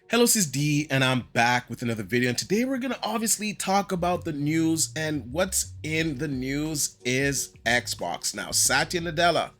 Hello, this is D, and I'm back with another video. And today we're gonna obviously talk about the news, and what's in the news is Xbox. Now, Satya Nadella,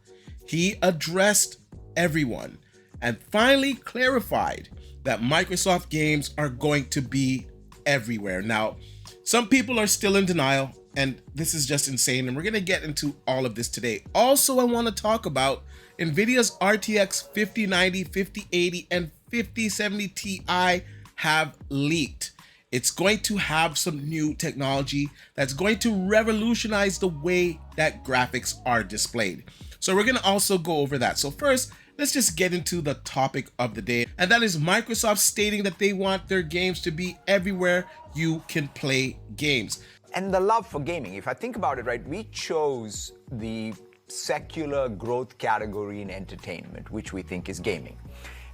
he addressed everyone and finally clarified that Microsoft games are going to be everywhere. Now, some people are still in denial, and this is just insane, and we're gonna get into all of this today. Also, I want to talk about Nvidia's RTX 5090, 5080, and 5070 Ti have leaked. It's going to have some new technology that's going to revolutionize the way that graphics are displayed. So we're going to also go over that. So first, let's just get into the topic of the day, and that is Microsoft stating that they want their games to be everywhere you can play games. And the love for gaming, if I think about it, right, we chose the secular growth category in entertainment, which we think is gaming,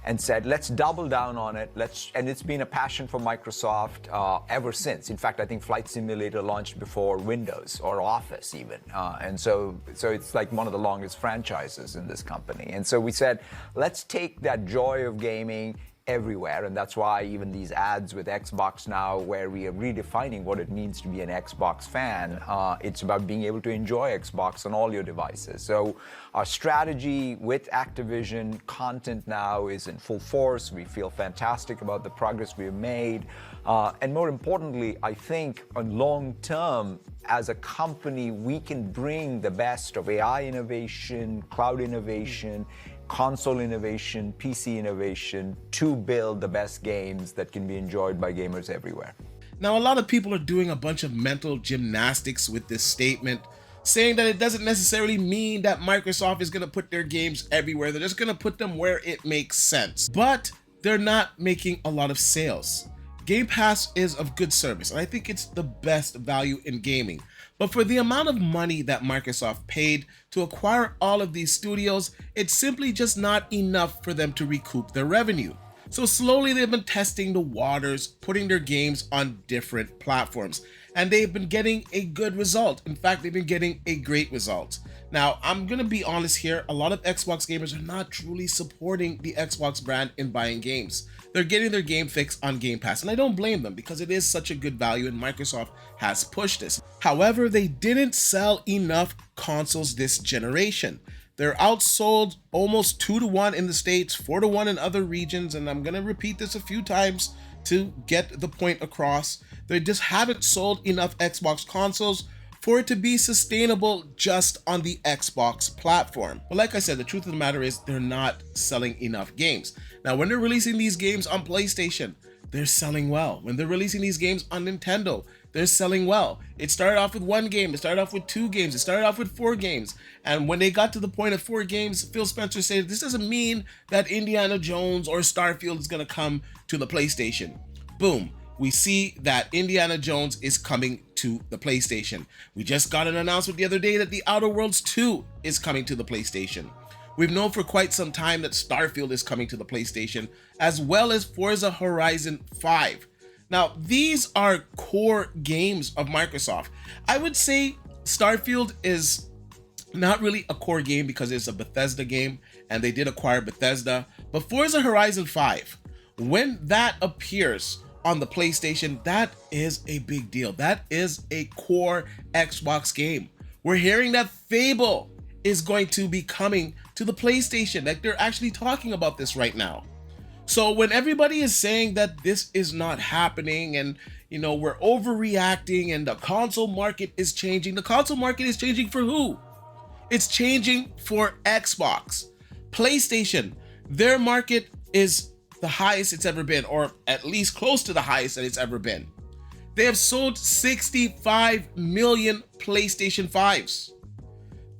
and said, let's double down on it. And it's been a passion for Microsoft ever since. In fact, I think Flight Simulator launched before Windows or Office even. And so it's like one of the longest franchises in this company. And so we said, let's take that joy of gaming everywhere, and that's why even these ads with Xbox Now, where we are redefining what it means to be an Xbox fan, it's about being able to enjoy Xbox on all your devices. So our strategy with Activision content now is in full force. We feel fantastic about the progress we've made, and more importantly, I think on long term, as a company, we can bring the best of AI innovation, cloud innovation, console innovation, PC innovation to build the best games that can be enjoyed by gamers everywhere. Now, a lot of people are doing a bunch of mental gymnastics with this statement, saying that it doesn't necessarily mean that Microsoft is going to put their games everywhere. They're just going to put them where it makes sense. But they're not making a lot of sales. Game Pass is of good service, and I think it's the best value in gaming. But for the amount of money that Microsoft paid to acquire all of these studios, it's simply just not enough for them to recoup their revenue. So slowly they've been testing the waters, putting their games on different platforms, and they've been getting a good result. In fact, they've been getting a great result. Now, I'm gonna be honest here, a lot of Xbox gamers are not truly supporting the Xbox brand in buying games. They're getting their game fix on Game Pass, and I don't blame them because it is such a good value and Microsoft has pushed this. However, they didn't sell enough consoles this generation. They're outsold almost 2-to-1 in the States, 4-to-1 in other regions, and I'm gonna repeat this a few times to get the point across. They just haven't sold enough Xbox consoles for it to be sustainable just on the Xbox platform. But like I said, the truth of the matter is they're not selling enough games. Now, when they're releasing these games on PlayStation, they're selling well. When they're releasing these games on Nintendo, they're selling well. It started off with 1 game, it started off with 2 games, it started off with 4 games. And when they got to the point of 4 games, Phil Spencer said, this doesn't mean that Indiana Jones or Starfield is gonna come to the PlayStation. Boom. We see that Indiana Jones is coming to the PlayStation. We just got an announcement the other day that The Outer Worlds 2 is coming to the PlayStation. We've known for quite some time that Starfield is coming to the PlayStation, as well as Forza Horizon 5. Now, these are core games of Microsoft. I would say Starfield is not really a core game because it's a Bethesda game, and they did acquire Bethesda. But Forza Horizon 5, when that appears on the PlayStation, that is a big deal. That is a core Xbox game. We're hearing that Fable is going to be coming to the PlayStation. Like, they're actually talking about this right now. So when everybody is saying that this is not happening and, you know, we're overreacting and the console market is changing, the console market is changing for who? It's changing for Xbox. PlayStation, their market is the highest it's ever been, or at least close to the highest that it's ever been. They have sold 65 million PlayStation 5s.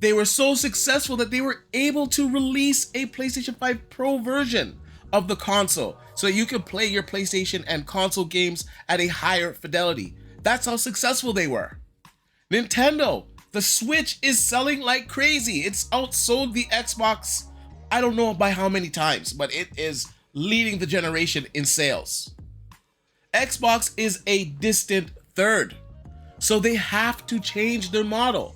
They were so successful that they were able to release a PlayStation 5 Pro version of the console so that you can play your PlayStation and console games at a higher fidelity. That's how successful they were. Nintendo, the Switch is selling like crazy. It's outsold the Xbox, I don't know by how many times, but it is leading the generation in sales. Xbox is a distant third, so they have to change their model.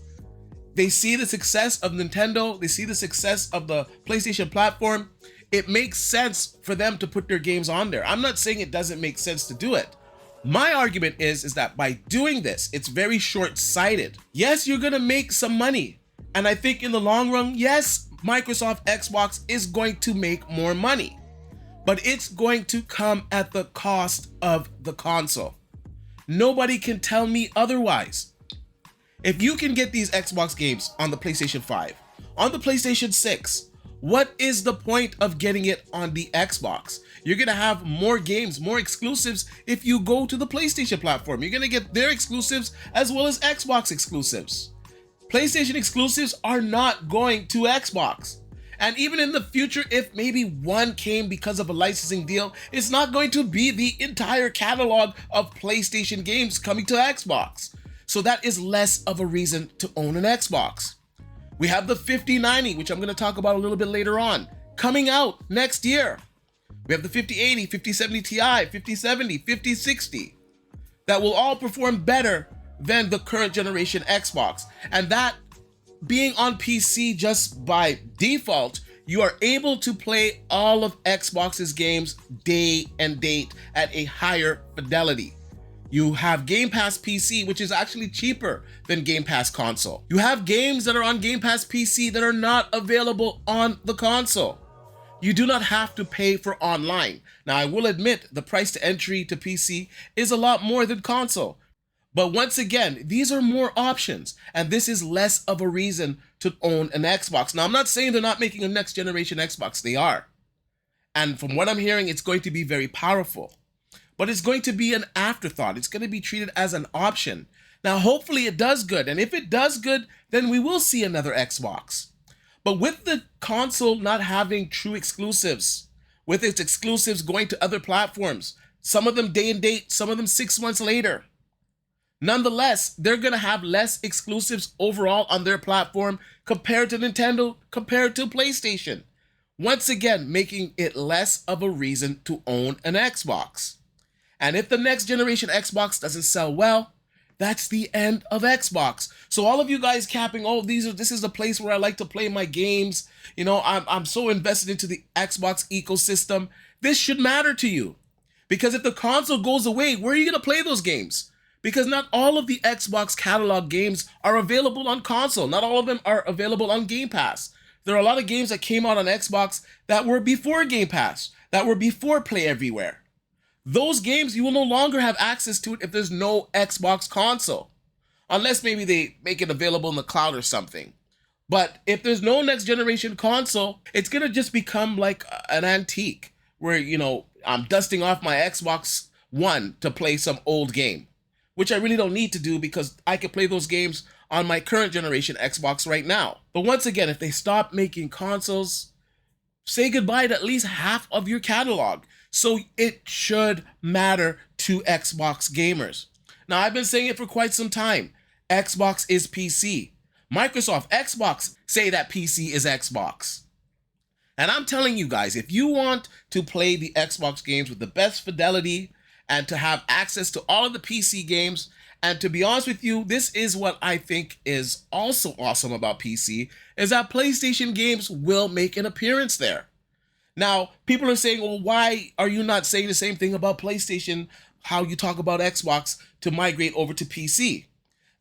They see the success of Nintendo, they see the success of the PlayStation platform. it makes sense for them to put their games on there. I'm not saying it doesn't make sense to do it. My argument is that by doing this, it's very short-sighted. Yes, you're gonna make some money. And I think in the long run, yes, Microsoft Xbox is going to make more money. But it's going to come at the cost of the console. Nobody can tell me otherwise. If you can get these Xbox games on the PlayStation 5, on the PlayStation 6, what is the point of getting it on the Xbox? You're gonna have more games, more exclusives if you go to the PlayStation platform. You're gonna get their exclusives as well as Xbox exclusives. PlayStation exclusives are not going to Xbox. And even in the future, if maybe one came because of a licensing deal, it's not going to be the entire catalog of PlayStation games coming to Xbox. So that is less of a reason to own an Xbox. We have the 5090, which I'm going to talk about a little bit later on, coming out next year. We have the 5080, 5070 Ti, 5070, 5060 that will all perform better than the current generation Xbox. And that being on PC just by default, you are able to play all of Xbox's games day and date at a higher fidelity. You have Game Pass PC, which is actually cheaper than Game Pass console. You have games that are on Game Pass PC that are not available on the console. You do not have to pay for online. Now, I will admit the price to entry to PC is a lot more than console. But once again, these are more options, and this is less of a reason to own an Xbox. Now, I'm not saying they're not making a next generation Xbox. They are. And from what I'm hearing, it's going to be very powerful. But it's going to be an afterthought. It's going to be treated as an option. Now, hopefully it does good. And if it does good, then we will see another Xbox. But with the console not having true exclusives, with its exclusives going to other platforms, some of them day and date, some of them 6 months later, nonetheless, they're going to have less exclusives overall on their platform compared to Nintendo, compared to PlayStation. Once again, making it less of a reason to own an Xbox. And if the next generation Xbox doesn't sell well, that's the end of Xbox. So all of you guys capping, oh, this is the place where I like to play my games. You know, I'm so invested into the Xbox ecosystem. This should matter to you. Because if the console goes away, where are you going to play those games? Because not all of the Xbox catalog games are available on console. Not all of them are available on Game Pass. There are a lot of games that came out on Xbox that were before Game Pass, that were before Play Everywhere. Those games, you will no longer have access to it if there's no Xbox console. Unless maybe they make it available in the cloud or something. But if there's no next generation console, it's going to just become like an antique where, you know, I'm dusting off my Xbox One to play some old game, which I really don't need to do because I can play those games on my current generation Xbox right now. But once again, if they stop making consoles, say goodbye to at least half of your catalog. So it should matter to Xbox gamers. Now, I've been saying it for quite some time. Xbox is PC. Microsoft, Xbox say that PC is Xbox. And I'm telling you guys, if you want to play the Xbox games with the best fidelity and to have access to all of the PC games, and to be honest with you, this is what I think is also awesome about PC, is that PlayStation games will make an appearance there. Now, people are saying, well, why are you not saying the same thing about PlayStation, how you talk about Xbox to migrate over to PC?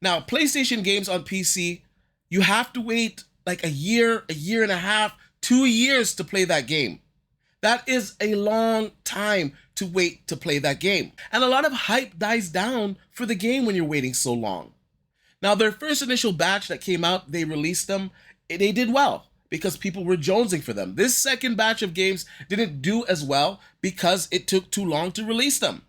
Now, PlayStation games on PC, you have to wait like a year and a half, 2 years to play that game. That is a long time to wait to play that game. And a lot of hype dies down for the game when you're waiting so long. Now, their first initial batch that came out, they released them, they did well, because people were jonesing for them. This second batch of games didn't do as well because it took too long to release them.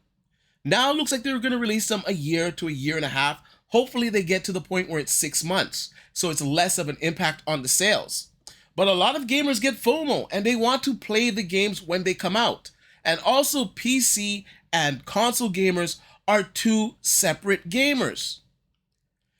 Now it looks like they're going to release them a year to a year and a half. Hopefully they get to the point where it's 6 months, so it's less of an impact on the sales. But a lot of gamers get FOMO and they want to play the games when they come out. And also PC and console gamers are two separate gamers.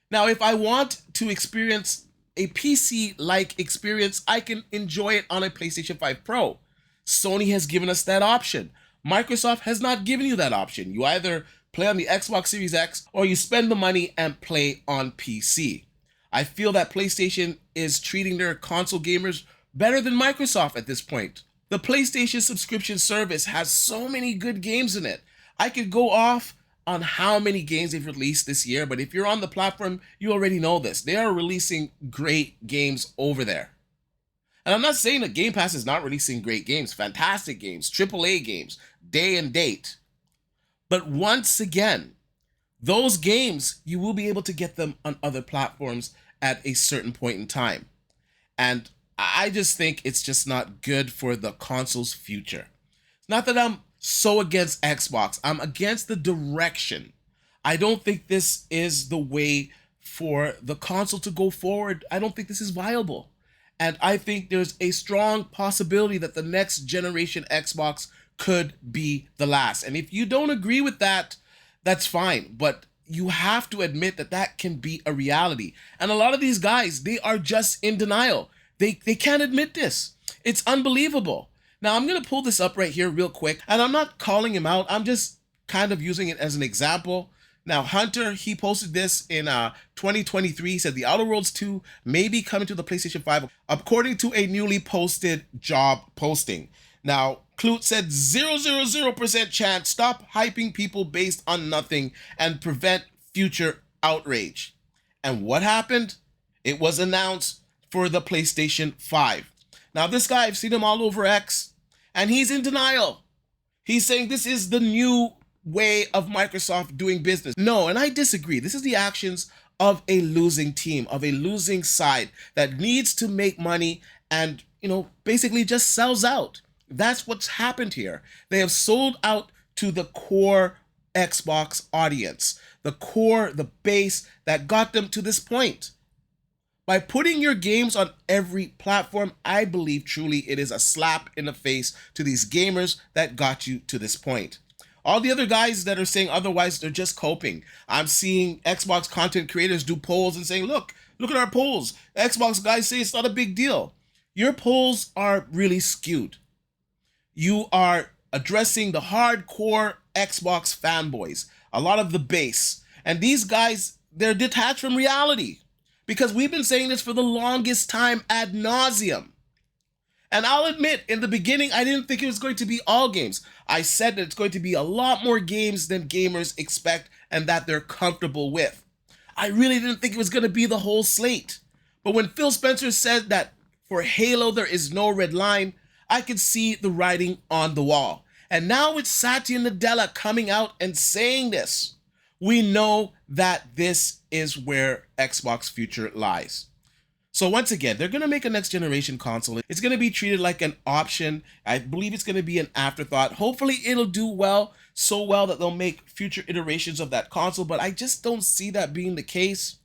Now, if I want to experience a PC-like experience, I can enjoy it on a PlayStation 5 Pro. Sony has given us that option. Microsoft has not given you that option. You either play on the Xbox Series X or you spend the money and play on PC. I feel that PlayStation is treating their console gamers better than Microsoft at this point. The PlayStation subscription service has so many good games in it. I could go off on how many games they've released this year, but if you're on the platform, you already know this. They are releasing great games over there. And I'm not saying that Game Pass is not releasing great games, fantastic games, AAA games, day and date. But once again, those games, you will be able to get them on other platforms at a certain point in time. And I just think it's just not good for the console's future. It's not that I'm so against Xbox. I'm against the direction. I don't think this is the way for the console to go forward. I don't think this is viable. And I think there's a strong possibility that the next generation Xbox could be the last. And if you don't agree with that, that's fine. But you have to admit that that can be a reality. And a lot of these guys, they are just in denial. They can't admit this. It's unbelievable. Now, I'm going to pull this up right here real quick. And I'm not calling him out. I'm just kind of using it as an example. Now, Hunter, he posted this in 2023. He said the Outer Worlds 2 may be coming to the PlayStation 5, according to a newly posted job posting. Now, Clute said 0.000% chance. Stop hyping people based on nothing and prevent future outrage. And what happened? It was announced for the PlayStation 5. Now, this guy, I've seen him all over X, and he's in denial. He's saying this is the new way of Microsoft doing business. No, and I disagree. This is the actions of a losing team, of a losing side that needs to make money and, basically just sells out. That's what's happened here. They have sold out to the core Xbox audience, the base that got them to this point. By putting your games on every platform, I believe truly it is a slap in the face to these gamers that got you to this point. All the other guys that are saying otherwise, they're just coping. I'm seeing Xbox content creators do polls and saying, look at our polls. Xbox guys say it's not a big deal. Your polls are really skewed. You are addressing the hardcore Xbox fanboys, a lot of the base. And these guys, they're detached from reality. Because we've been saying this for the longest time ad nauseum. And I'll admit, in the beginning, I didn't think it was going to be all games. I said that it's going to be a lot more games than gamers expect and that they're comfortable with. I really didn't think it was going to be the whole slate. But when Phil Spencer said that for Halo there is no red line, I could see the writing on the wall. And now it's Satya Nadella coming out and saying this. We know that this is where Xbox future lies. So once again, they're going to make a next generation console. It's going to be treated like an option. I believe it's going to be an afterthought. Hopefully it'll do well, so well that they'll make future iterations of that console. But I just don't see that being the case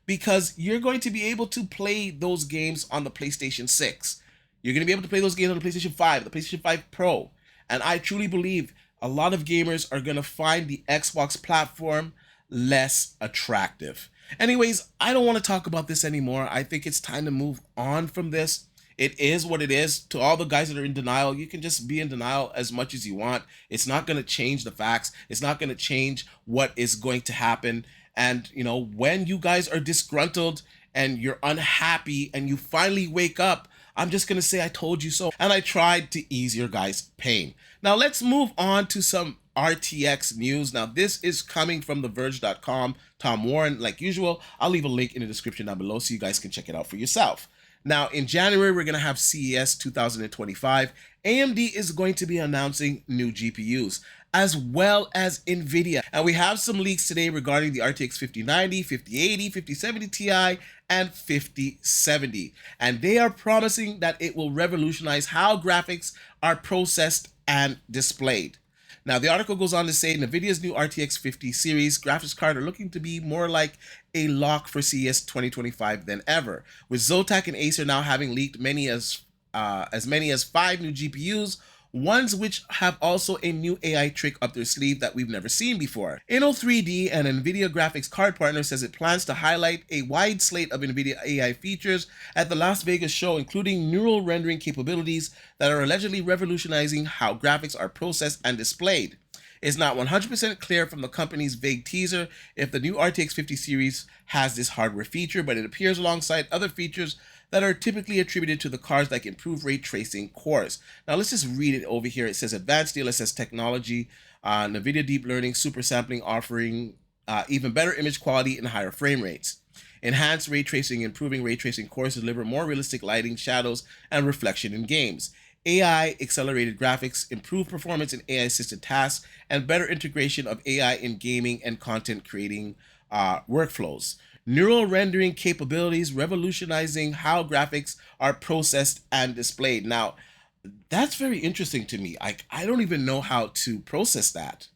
because you're going to be able to play those games on the PlayStation 6. You're going to be able to play those games on the PlayStation 5, the PlayStation 5 Pro. And I truly believe a lot of gamers are going to find the Xbox platform less attractive. Anyways, I don't want to talk about this anymore. I think it's time to move on from this. It is what it is. To all the guys that are in denial, you can just be in denial as much as you want. It's not going to change the facts. It's not going to change what is going to happen. And, when you guys are disgruntled and you're unhappy and you finally wake up, I'm just going to say I told you so. And I tried to ease your guys' pain. Now let's move on to some RTX news. Now this is coming from TheVerge.com. Tom Warren, like usual. I'll leave a link in the description down below so you guys can check it out for yourself. Now in January, we're going to have CES 2025. AMD is going to be announcing new GPUs, as well as Nvidia. And we have some leaks today regarding the RTX 5090, 5080, 5070 Ti, and 5070. And they are promising that it will revolutionize how graphics are processed and displayed. Now, the article goes on to say NVIDIA's new RTX 50 series graphics card are looking to be more like a lock for CES 2025 than ever, with Zotac and Acer now having leaked many as many as 5 new GPUs, ones which have also a new AI trick up their sleeve that we've never seen before. Inno3D, an NVIDIA graphics card partner, says it plans to highlight a wide slate of NVIDIA AI features at the Las Vegas show, including neural rendering capabilities that are allegedly revolutionizing how graphics are processed and displayed. It's not 100% clear from the company's vague teaser if the new RTX 50 series has this hardware feature, but it appears alongside other features that are typically attributed to the cards like improved ray tracing cores. Now let's just read it over here. It says advanced DLSS technology, Nvidia deep learning, super sampling offering even better image quality and higher frame rates. Enhanced ray tracing, improving ray tracing cores to deliver more realistic lighting, shadows, and reflection in games. AI accelerated graphics, improved performance in AI assisted tasks, and better integration of AI in gaming and content creating workflows. Neural rendering capabilities, revolutionizing how graphics are processed and displayed. Now, that's very interesting to me. I don't even know how to process that.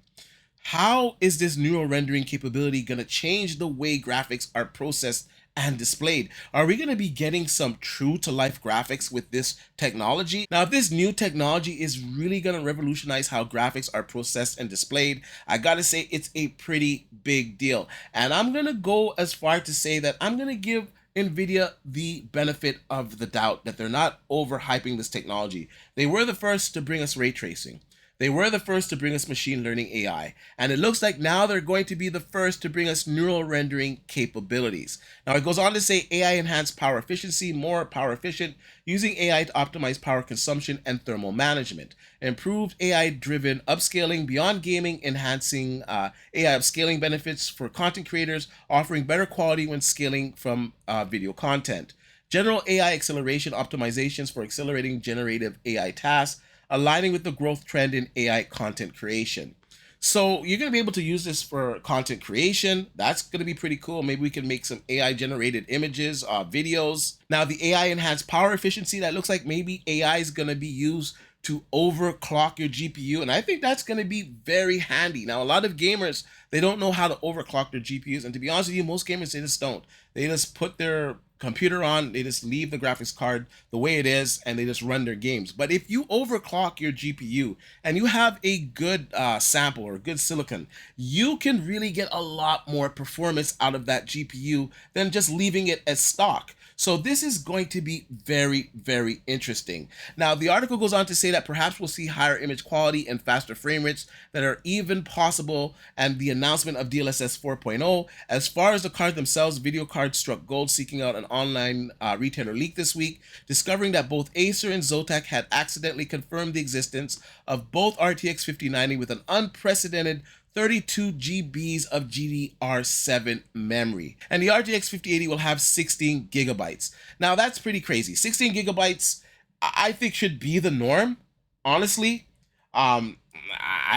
How is this neural rendering capability going to change the way graphics are processed and displayed? Are we going to be getting some true to life graphics with this technology? Now, if this new technology is really going to revolutionize how graphics are processed and displayed, I got to say it's a pretty big deal. And I'm going to go as far to say that I'm going to give Nvidia the benefit of the doubt that they're not overhyping this technology. They were the first to bring us ray tracing. They were the first to bring us machine learning AI, and it looks like now they're going to be the first to bring us neural rendering capabilities. Now it goes on to say AI enhanced power efficiency, more power efficient, using AI to optimize power consumption and thermal management. Improved AI-driven upscaling beyond gaming, enhancing AI upscaling benefits for content creators, offering better quality when scaling from video content. General AI acceleration optimizations for accelerating generative AI tasks, aligning with the growth trend in AI content creation. So you're going to be able to use this for content creation. That's going to be pretty cool. Maybe we can make some AI generated images, videos. Now the AI enhanced power efficiency, that looks like maybe AI is going to be used to overclock your GPU. And I think that's going to be very handy. Now, a lot of gamers, they don't know how to overclock their GPUs. And to be honest with you, most gamers, they just don't. They just put their computer on, they just leave the graphics card the way it is, and they just run their games. But if you overclock your GPU and you have a good sample or good silicon, you can really get a lot more performance out of that GPU than just leaving it as stock. So this is going to be very, very interesting. Now, the article goes on to say that perhaps we'll see higher image quality and faster frame rates that are even possible, and the announcement of DLSS 4.0. As far as the cards themselves, video cards struck gold, seeking out an online retailer leak this week, discovering that both Acer and Zotac had accidentally confirmed the existence of both RTX 5090 with an unprecedented 32 GBs of GDDR7 memory. And the RTX 5080 will have 16 gigabytes. Now that's pretty crazy. 16 gigabytes, I think should be the norm, honestly. I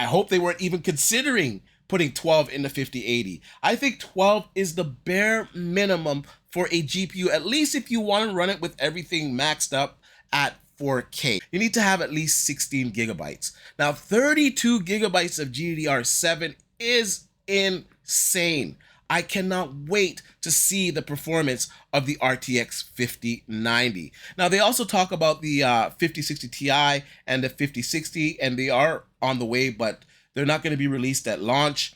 hope they weren't even considering putting 12 in the 5080. I think 12 is the bare minimum for a GPU, at least if you want to run it with everything maxed up at 4K. You need to have at least 16 gigabytes. Now, 32 gigabytes of GDDR7 is insane. I cannot wait to see the performance of the RTX 5090. Now, they also talk about the 5060 Ti and the 5060, and they are on the way, but they're not going to be released at launch.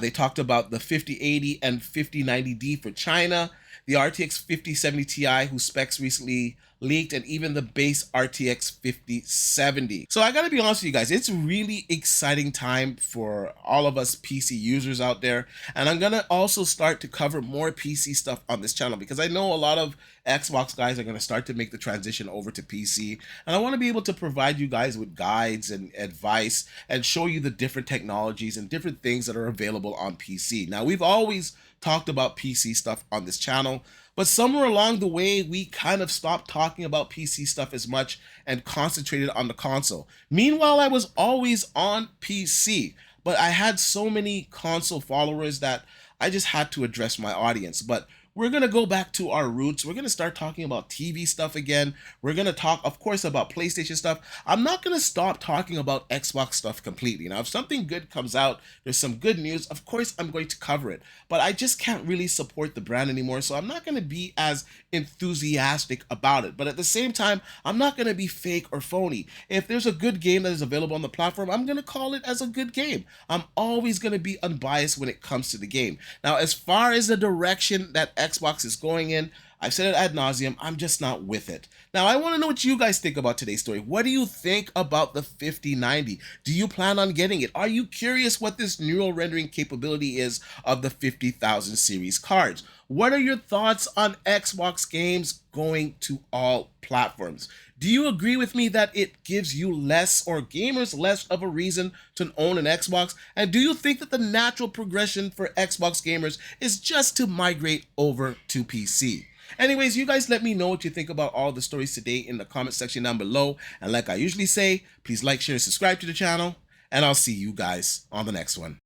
They talked about the 5080 and 5090D for China, the RTX 5070 Ti, whose specs recently leaked, and even the base RTX 5070. So I gotta be honest with you guys, it's really exciting time for all of us PC users out there. And I'm gonna also start to cover more PC stuff on this channel because I know a lot of Xbox guys are gonna start to make the transition over to PC. And I wanna be able to provide you guys with guides and advice and show you the different technologies and different things that are available on PC. Now, we've always talked about PC stuff on this channel, but somewhere along the way, we kind of stopped talking about PC stuff as much and concentrated on the console. Meanwhile, I was always on PC, but I had so many console followers that I just had to address my audience. But we're going to go back to our roots. We're going to start talking about TV stuff again. We're going to talk, of course, about PlayStation stuff. I'm not going to stop talking about Xbox stuff completely. Now, if something good comes out, there's some good news, of course, I'm going to cover it. But I just can't really support the brand anymore, so I'm not going to be as enthusiastic about it. But at the same time, I'm not going to be fake or phony. If there's a good game that is available on the platform, I'm going to call it as a good game. I'm always going to be unbiased when it comes to the game. Now, as far as the direction that Xbox is going in, I've said it ad nauseum, I'm just not with it. Now, I want to know what you guys think about today's story. What do you think about the 5090? Do you plan on getting it? Are you curious what this neural rendering capability is of the 50,000 series cards? What are your thoughts on Xbox games going to all platforms? Do you agree with me that it gives you less or gamers less of a reason to own an Xbox? And do you think that the natural progression for Xbox gamers is just to migrate over to PC? Anyways, you guys let me know what you think about all the stories today in the comment section down below. And like I usually say, please like, share, subscribe to the channel, and I'll see you guys on the next one.